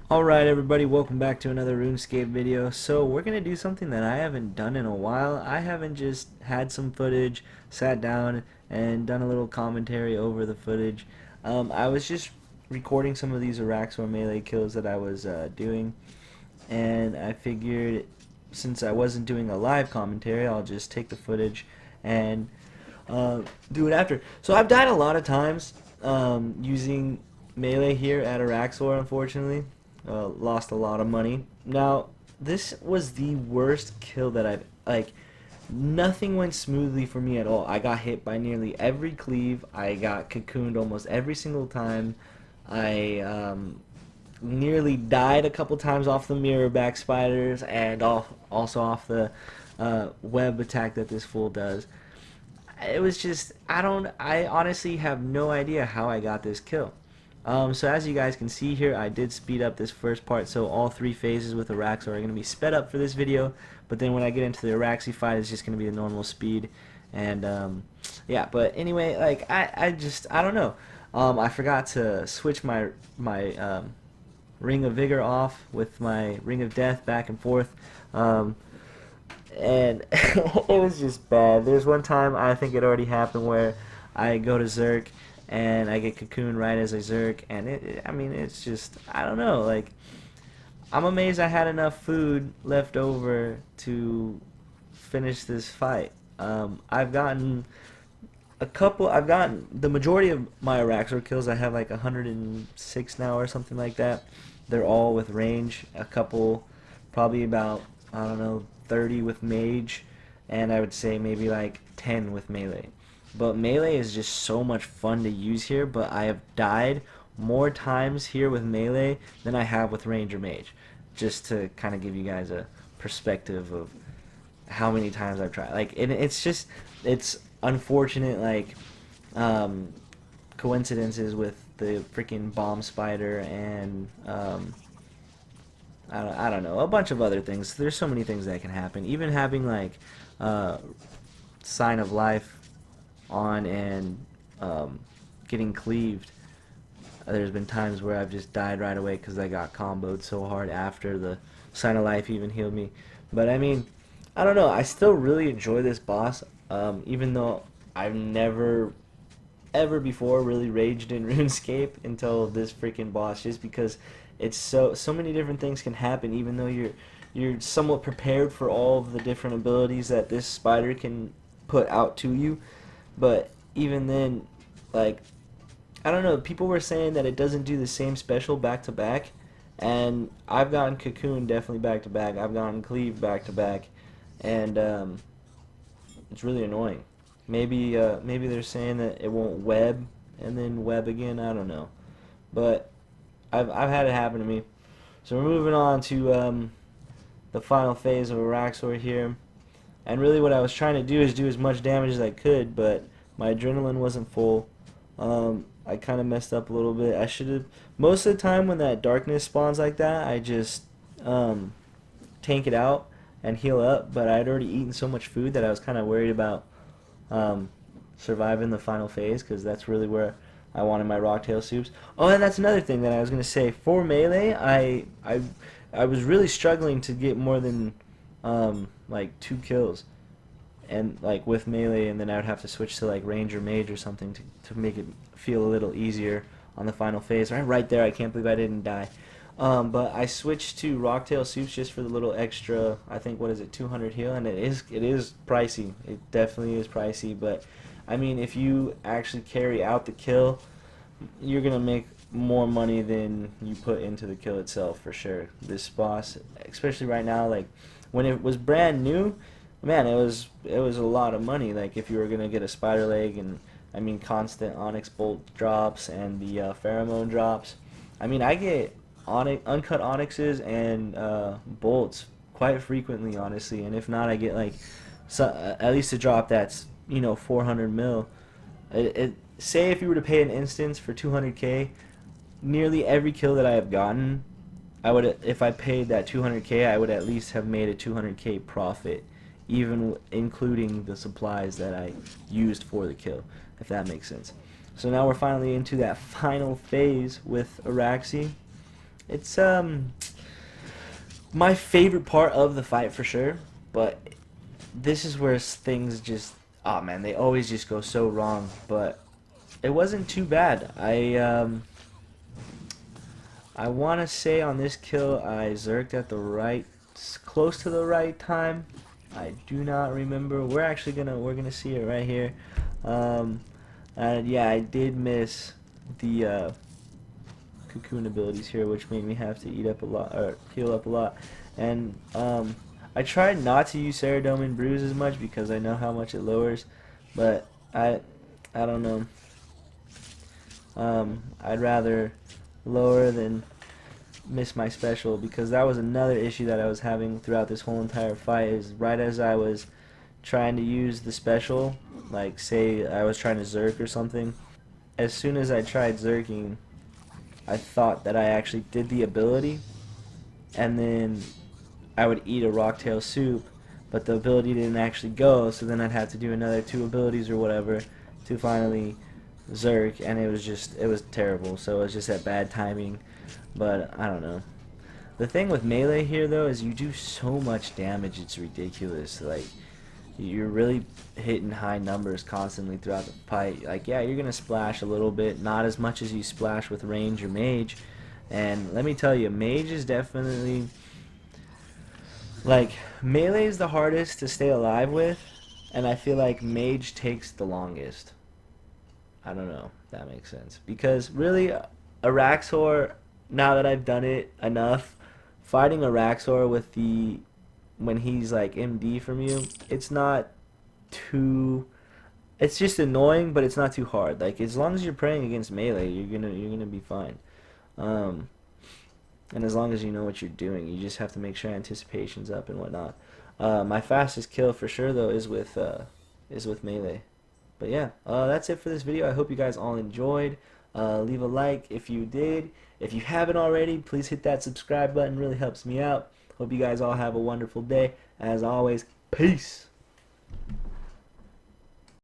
Alright everybody, welcome back to another RuneScape video. So we're going to do something that I haven't done in a while. I haven't just had some footage, sat down and done a little commentary over the footage. I was just recording some of these Araxxor melee kills that I was doing, and I figured since I wasn't doing a live commentary, I'll just take the footage and do it after. So I've died a lot of times using melee here at Araxxor, unfortunately. Lost a lot of money. Now, this was the worst kill that I've, nothing went smoothly for me at all. I got hit by nearly every cleave. I got cocooned almost every single time. I nearly died a couple times off the mirror back spiders and also off the web attack that this fool does. It was just, I honestly have no idea how I got this kill. So as you guys can see here, I did speed up this first part, so all three phases with Araxxor are going to be sped up for this video, but then when I get into the Araxxi fight, it's just going to be the normal speed, and yeah, but anyway, I don't know. I forgot to switch my Ring of Vigor off with my Ring of Death back and forth, and it was just bad. There's one time, I think it already happened, where I go to Zerk and I get cocooned right as I Zerk, and I mean, it's just, I don't know, I'm amazed I had enough food left over to finish this fight. I've gotten the majority of my Araxxor kills. I have like 106 now or something like that. They're all with range. A couple, probably about, I don't know, 30 with mage, and I would say maybe like 10 with melee. But melee is just so much fun to use here, but I have died more times here with melee than I have with range or mage. Just to kind of give you guys a perspective of how many times I've tried. It's unfortunate, coincidences with the freaking bomb spider and, I don't know, a bunch of other things. There's so many things that can happen. Even having, sign of life on and getting cleaved. There's been times where I've just died right away because I got comboed so hard after the Sign of Life even healed me. But I mean, I don't know. I still really enjoy this boss, even though I've never ever before really raged in RuneScape until this freaking boss, just because it's so many different things can happen, even though you're somewhat prepared for all of the different abilities that this spider can put out to you. But even then, I don't know, people were saying that it doesn't do the same special back to back, and I've gotten Cocoon definitely back to back. I've gotten Cleave back to back, and it's really annoying. Maybe they're saying that it won't web and then web again. I don't know, but I've had it happen to me. So we're moving on to the final phase of Araxxor here. And really what I was trying to do is do as much damage as I could, but my adrenaline wasn't full. I kind of messed up a little bit. I should have, most of the time when that darkness spawns like that, I just tank it out and heal up, but I'd already eaten so much food that I was kind of worried about surviving the final phase, because that's really where I wanted my rocktail soups. Oh, and that's another thing that I was going to say. For melee, I was really struggling to get more than 2 kills, and with melee, and then I would have to switch to range or mage or something to make it feel a little easier on the final phase. Right there, I can't believe I didn't die. But I switched to rocktail soups just for the little extra, I think, what is it, 200 heal, and it is pricey. It definitely is pricey, but I mean, if you actually carry out the kill, you're gonna make more money than you put into the kill itself, for sure. This boss, especially right now, when it was brand new, man, it was a lot of money. If you were gonna get a spider leg, and I mean constant onyx bolt drops and the pheromone drops. I mean, I get uncut onyxes and bolts quite frequently, honestly, and if not, I get at least a drop that's 400 mil. Say if you were to pay an instance for 200k, nearly every kill that I have gotten, if I paid that 200k, I would at least have made a 200k profit, even including the supplies that I used for the kill, if that makes sense. So now we're finally into that final phase with Araxxi, It's my favorite part of the fight for sure, but this is where things just, oh man, they always just go so wrong. But it wasn't too bad. I want to say on this kill I zerked at the right, close to the right time. I do not remember. We're gonna see it right here. Um, and yeah, I did miss the cocoon abilities here, which made me have to eat up a lot or heal up a lot. And I tried not to use Ceradome and Bruise as much because I know how much it lowers, but I don't know. I'd rather lower than miss my special, because that was another issue that I was having throughout this whole entire fight. Is right as I was trying to use the special, like say I was trying to Zerk or something, as soon as I tried Zerking, I thought that I actually did the ability, and then I would eat a Rocktail soup, but the ability didn't actually go, so then I'd have to do another 2 abilities or whatever to finally Zerk, and it was terrible. So it was just that bad timing. But I don't know. The thing with melee here though is you do so much damage, it's ridiculous. Like, you're really hitting high numbers constantly throughout the fight. Like, yeah, you're gonna splash a little bit, not as much as you splash with range or mage. And let me tell you, mage is definitely, like, melee is the hardest to stay alive with, and I feel like mage takes the longest. I don't know if that makes sense. Because really, Araxxor, now that I've done it enough, fighting Araxxor with the, when he's like MD from you, it's not too, it's just annoying, but it's not too hard. Like, as long as you're praying against melee, you're gonna be fine. Um, and as long as you know what you're doing, you just have to make sure anticipation's up and whatnot. My fastest kill for sure though is with melee. But yeah, that's it for this video. I hope you guys all enjoyed. Leave a like if you did. If you haven't already, please hit that subscribe button. Really helps me out. Hope you guys all have a wonderful day. As always, peace.